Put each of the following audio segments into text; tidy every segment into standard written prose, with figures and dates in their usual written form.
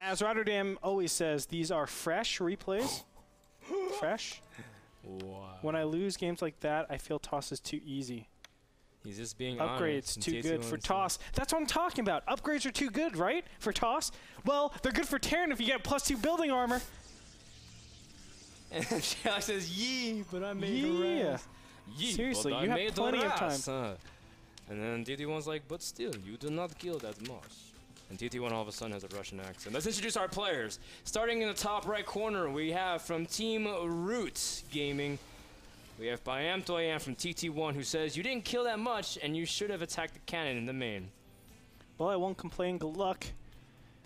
As Rotterdam always says, these are fresh replays. Fresh. Wow. When I lose games like that, I feel Toss is too easy. He's just being Upgrades honest. too good for Toss. That's what I'm talking about. Upgrades are too good, right? For Toss? Well, they're good for Terran if you get +2 building armor. And Srelok says, yee, but I made a rest. Yee, Seriously, but you I have plenty of time. And then TT1's like, but still, you do not kill that much. And TT1 all of a sudden has a Russian accent. Let's introduce our players. Starting in the top right corner, we have from Team Root Gaming, we have Bayam Toyan from TT1 who says, you didn't kill that much and you should have attacked the cannon in the main. Well, I won't complain. Good luck.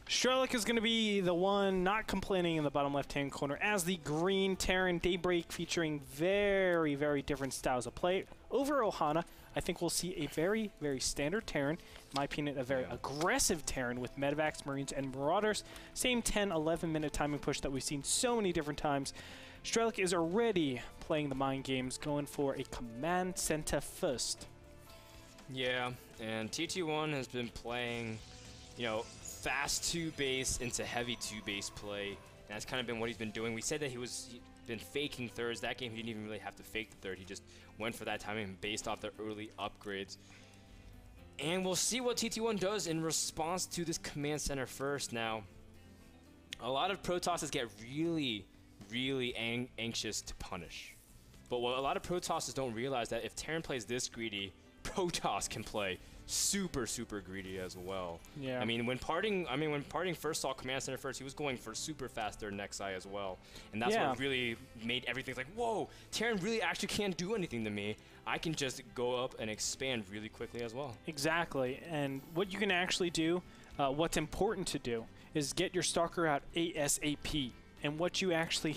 Srelok is going to be the one not complaining in the bottom left-hand corner as the green Terran Daybreak featuring very, very different styles of play. Over Ohana, I think we'll see a very, very standard Terran. In my opinion, a very aggressive Terran with Medevacs, Marines, and Marauders. Same 10, 11-minute timing push that we've seen so many different times. Srelok is already playing the mind games, going for a command center first. Yeah, and TT1 has been playing, you know, fast 2-base into heavy 2-base play, and that's kind of been what he's been doing. We said that he's been faking thirds. That game he didn't even really have to fake the third. He just went for that timing based off the early upgrades. And we'll see what TT1 does in response to this command center first. Now, a lot of Protosses get really, really anxious to punish. But what a lot of Protosses don't realize that if Terran plays this greedy, Protoss can play super, super greedy as well. Yeah. I mean, when Parting first saw Command Center first, he was going for super fast third Nexi as well. And that's what really made everything like, whoa, Terran really actually can't do anything to me. I can just go up and expand really quickly as well. Exactly. And what you can actually do, what's important to do, is get your Stalker out ASAP. And what you actually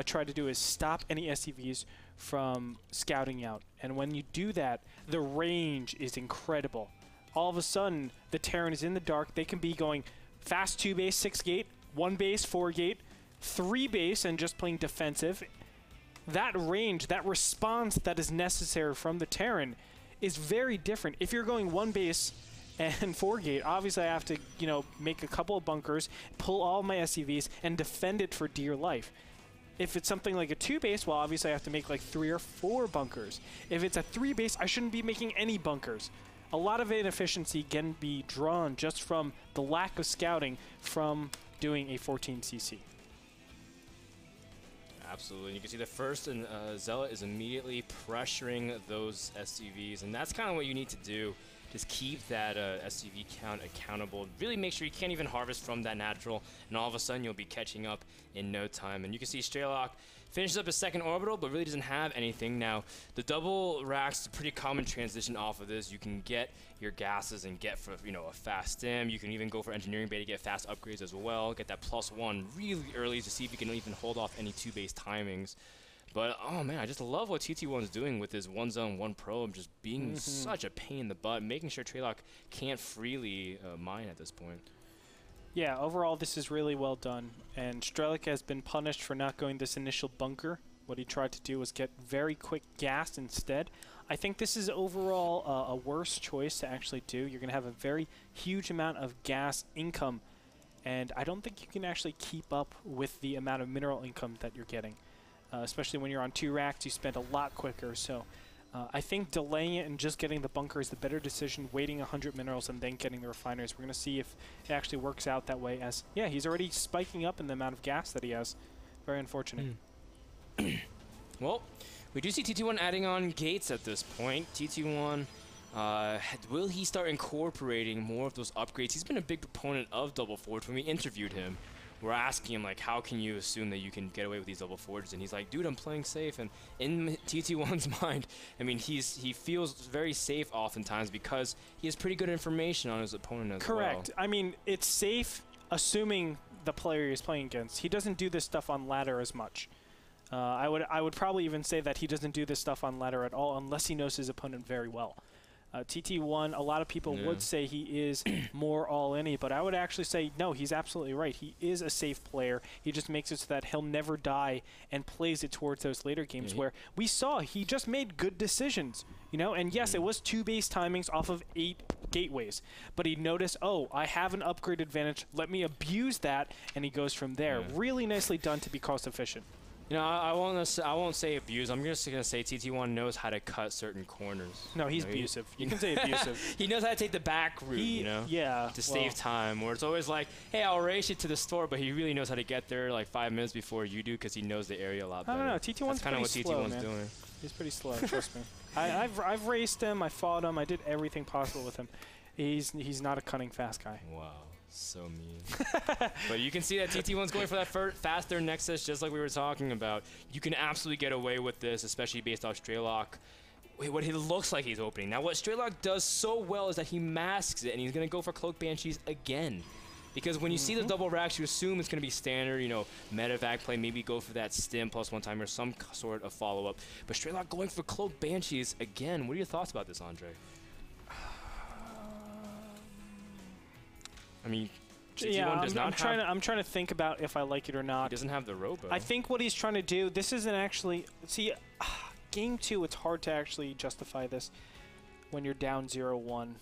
try to do is stop any SCVs from scouting out. And when you do that, the range is incredible. All of a sudden, the Terran is in the dark. They can be going fast 2-base, 6-gate, 1-base, 4-gate, 3-base, and just playing defensive. That range, that response that is necessary from the Terran is very different. If you're going 1-base and 4-gate, obviously I have to, you know, make a couple of bunkers, pull all my SCVs, and defend it for dear life. If it's something like a 2-base, well, obviously I have to make like 3 or 4 bunkers. If it's a 3-base, I shouldn't be making any bunkers. A lot of inefficiency can be drawn just from the lack of scouting from doing a 14cc. Absolutely. And you can see the first and Zealot is immediately pressuring those SCVs, and that's kind of what you need to do. Just keep that SCV count accountable. Really make sure you can't even harvest from that natural, and all of a sudden you'll be catching up in no time. And you can see Stelok finishes up his second orbital, but really doesn't have anything. Now, the double racks is a pretty common transition off of this. You can get your gases and get for, you know, a fast stim. You can even go for engineering bay to get fast upgrades as well. Get that +1 really early to see if you can even hold off any 2-base timings. But, oh man, I just love what TT1's doing with his 1-zone, 1-probe, just being such a pain in the butt, making sure Srelok can't freely mine at this point. Yeah, overall this is really well done, and Srelok has been punished for not going this initial bunker. What he tried to do was get very quick gas instead. I think this is overall a worse choice to actually do. You're going to have a very huge amount of gas income, and I don't think you can actually keep up with the amount of mineral income that you're getting. Especially when you're on 2 racks, you spend a lot quicker. So I think delaying it and just getting the bunker is the better decision, waiting 100 minerals and then getting the refineries. We're going to see if it actually works out that way, as, yeah, he's already spiking up in the amount of gas that he has. Very unfortunate. Well, we do see TT1 adding on gates at this point. TT1, will he start incorporating more of those upgrades? He's been a big proponent of double forge. When we interviewed him, we're asking him, like, how can you assume that you can get away with these double forges? And he's like, dude, I'm playing safe. And in TT1's mind, I mean, he feels very safe oftentimes because he has pretty good information on his opponent as well. Correct. I mean, it's safe assuming the player he's playing against. He doesn't do this stuff on ladder as much. I would probably even say that he doesn't do this stuff on ladder at all unless he knows his opponent very well. TT1, a lot of people would say he is more all-in-y, but I would actually say, no, he's absolutely right. He is a safe player. He just makes it so that he'll never die and plays it towards those later games where we saw he just made good decisions, you know? And yes, it was 2 base timings off of 8 gateways, but he noticed, oh, I have an upgrade advantage. Let me abuse that, and he goes from there. Really nicely done to be cost-efficient. You know, I won't say abuse. I'm just going to say TT1 knows how to cut certain corners. No, he's abusive. You can say abusive. He knows how to take the back route, you know? Yeah. To save time. Where it's always like, hey, I'll race you to the store, but he really knows how to get there like 5 minutes before you do because he knows the area a lot better. I don't know. TT1's kind of what slow, TT1's man. doing. He's pretty slow, trust me. I've raced him. I fought him. I did everything possible with him. He's not a cunning, fast guy. Wow. So mean. But you can see that TT1's going for that faster Nexus, just like we were talking about. You can absolutely get away with this, especially based off Srelok. What he looks like he's opening. Now, what Srelok does so well is that he masks it, and he's going to go for Cloak Banshees again. Because when you see the double racks, you assume it's going to be standard, you know, medevac play, maybe go for that stim plus 1 time or some sort of follow-up. But Srelok going for Cloak Banshees again. What are your thoughts about this, Andre? I mean, TT1 does not have... I'm trying to think about if I like it or not. He doesn't have the robo. I think what he's trying to do, this isn't actually... See, game 2, it's hard to actually justify this when you're down 0-1.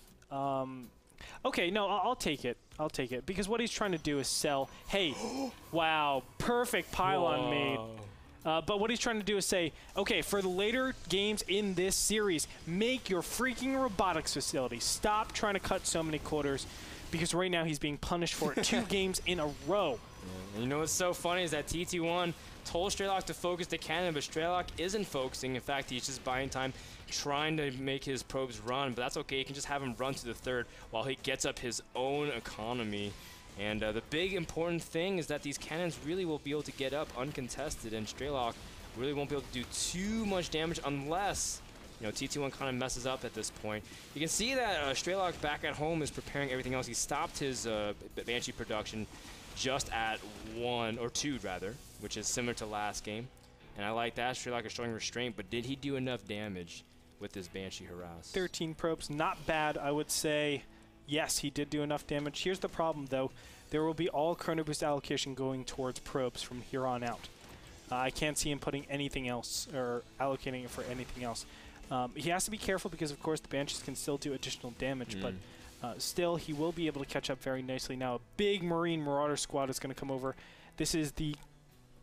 Okay, no, I'll take it. I'll take it. Because what he's trying to do is sell, hey, wow, perfect pylon made. But what he's trying to do is say, okay, for the later games in this series, make your freaking robotics facility. Stop trying to cut so many quarters. Because right now he's being punished for it 2 games in a row. You know what's so funny is that TT1 told Srelok to focus the cannon, but Srelok isn't focusing. In fact, he's just buying time, trying to make his probes run. But that's okay. You can just have him run to the 3rd while he gets up his own economy. And the big important thing is that these cannons really will be able to get up uncontested, and Srelok really won't be able to do too much damage unless... You know, TT1 kind of messes up at this point. You can see that Srelok back at home is preparing everything else. He stopped his Banshee production just at 1, or 2 rather, which is similar to last game. And I like that. Srelok is showing restraint, but did he do enough damage with this Banshee harass? 13 probes, not bad. I would say, yes, he did do enough damage. Here's the problem, though. There will be all Chrono Boost allocation going towards probes from here on out. I can't see him putting anything else, or allocating it for anything else. He has to be careful because, of course, the Banshees can still do additional damage, but still, he will be able to catch up very nicely. Now, a big Marine Marauder squad is going to come over. This is the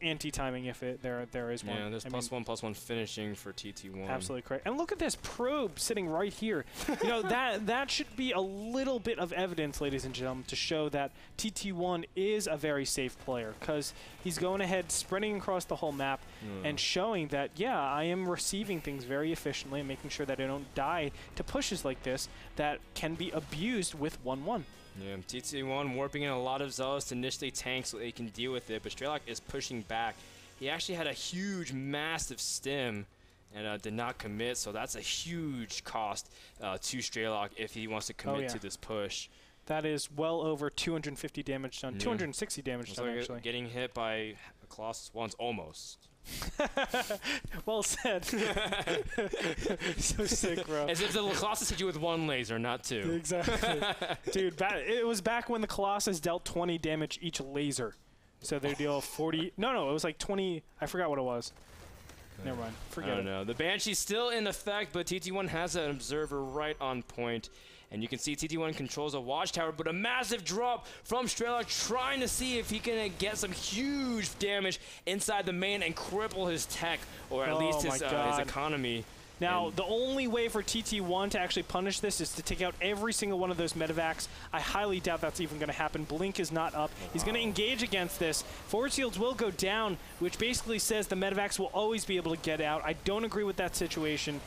anti-timing if there is one. Yeah, there's +1/+1 finishing for TT1. Absolutely correct. And look at this probe sitting right here. You know, that should be a little bit of evidence, ladies and gentlemen, to show that TT1 is a very safe player because he's going ahead, sprinting across the whole map and showing that, yeah, I am receiving things very efficiently and making sure that I don't die to pushes like this that can be abused with 1-1. Yeah, TT1 warping in a lot of Zealots to initially tank so they can deal with it, but Srelok is pushing back. He actually had a huge, massive stim and did not commit, so that's a huge cost to Srelok if he wants to commit to this push. That is well over 250 damage done, 260 damage done, actually. Getting hit by a Colossus once, almost. Well said. So sick, bro. As if the Colossus hit you with 1 laser, not 2. Exactly. Dude, it was back when the Colossus dealt 20 damage each laser. So they deal 40. No, it was like 20. I forgot what it was. Never mind. Forget it. I don't know. The Banshee's still in effect, but TT1 has an observer right on point. And you can see TT1 controls a watchtower, but a massive drop from Srelok trying to see if he can get some huge damage inside the main and cripple his tech, or at least his economy. Now, the only way for TT1 to actually punish this is to take out every single one of those medevacs. I highly doubt that's even going to happen. Blink is not up. He's going to engage against this. Forward shields will go down, which basically says the medevacs will always be able to get out. I don't agree with that situation.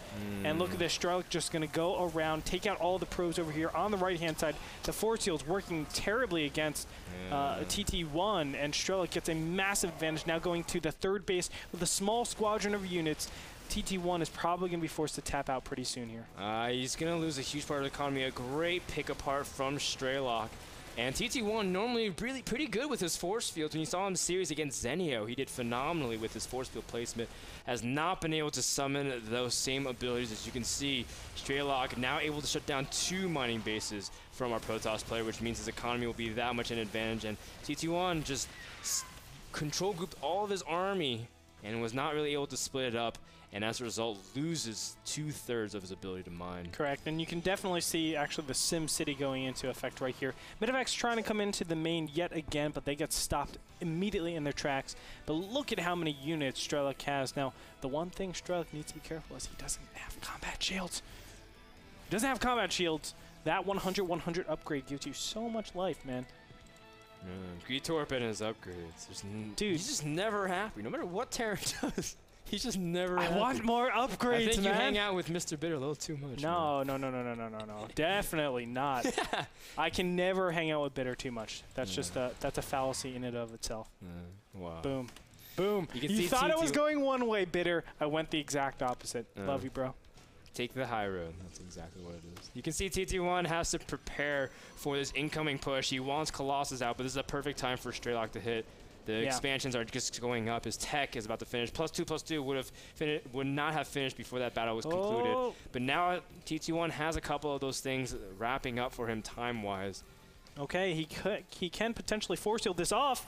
And look at this. Srelok just going to go around, take out all the probes over here on the right-hand side. The forward shields working terribly against TT1, and Srelok gets a massive advantage now going to the 3rd base with a small squadron of units. TT1 is probably going to be forced to tap out pretty soon here. He's going to lose a huge part of the economy. A great pick apart from Srelok. And TT1 normally really pretty good with his force fields. When you saw him in the series against Zenio, he did phenomenally with his force field placement. Has not been able to summon those same abilities. As you can see, Srelok now able to shut down 2 mining bases from our Protoss player, which means his economy will be that much an advantage. And TT1 just control grouped all of his army and was not really able to split it up, and as a result loses 2/3 of his ability to mine. Correct, and you can definitely see actually the Sim City going into effect right here. Midavax trying to come into the main yet again, but they get stopped immediately in their tracks. But look at how many units Stelok has. Now, the one thing Stelok needs to be careful is he doesn't have combat shields. He doesn't have combat shields. That 100-100 upgrade gives you so much life, man. Greetorp and his upgrades. Dude, he's just never happy. No matter what Terran does, he's just never happy. I want more upgrades, I think man. you hang out with Mr. Bitter a little too much. No. Definitely not. I can never hang out with Bitter too much. That's just that's a fallacy in and of itself. Wow. Boom. Boom. You thought it was going one way, Bitter. I went the exact opposite. Love you, bro. Take the high road. That's exactly what it is. You can see TT1 has to prepare for this incoming push. He wants Colossus out, but this is a perfect time for Srelok to hit. The expansions are just going up. His tech is about to finish. +2/+2 would not have finished before that battle was concluded. But now TT1 has a couple of those things wrapping up for him time-wise. Okay, he can potentially force heal this off.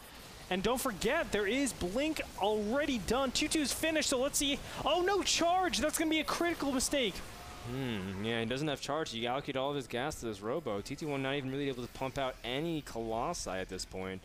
And don't forget, there is Blink already done. 2-2's finished, so let's see. Oh, no charge. That's going to be a critical mistake. Yeah, he doesn't have charge. He allocated all of his gas to this Robo. TT1 not even really able to pump out any Colossi at this point.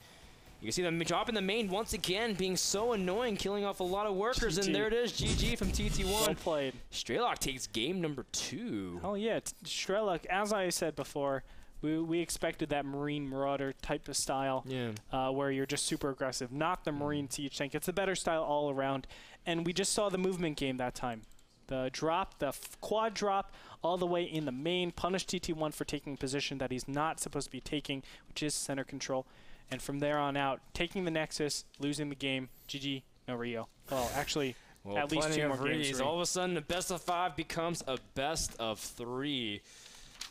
You can see them dropping the main once again, being so annoying, killing off a lot of workers. And there it is, GG from TT1. Well played. Srelok takes game number 2. Oh, yeah. Srelok, as I said before, we expected that Marine Marauder type of style where you're just super aggressive, not the Marine Siege Tank. It's a better style all around, and we just saw the movement game that time. The drop, the quad drop, all the way in the main, punished TT1 for taking a position that he's not supposed to be taking, which is center control. And from there on out, taking the Nexus, losing the game, GG, no Rio. Well, actually, at least 2 more games. All of a sudden, a best of 5 becomes a best of 3.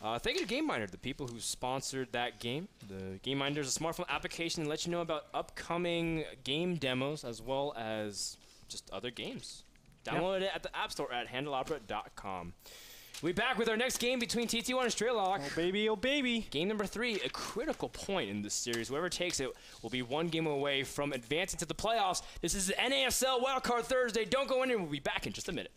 Thank you to Game Minder, the people who sponsored that game. The Game Minder is a smartphone application that lets you know about upcoming game demos as well as just other games. Download it at the App Store at handleopera.com. We'll be back with our next game between TT1 and Srelok. Oh, baby, oh, baby. Game number 3, a critical point in this series. Whoever takes it will be 1 game away from advancing to the playoffs. This is NASL WildCard Thursday. Don't go anywhere. We'll be back in just a minute.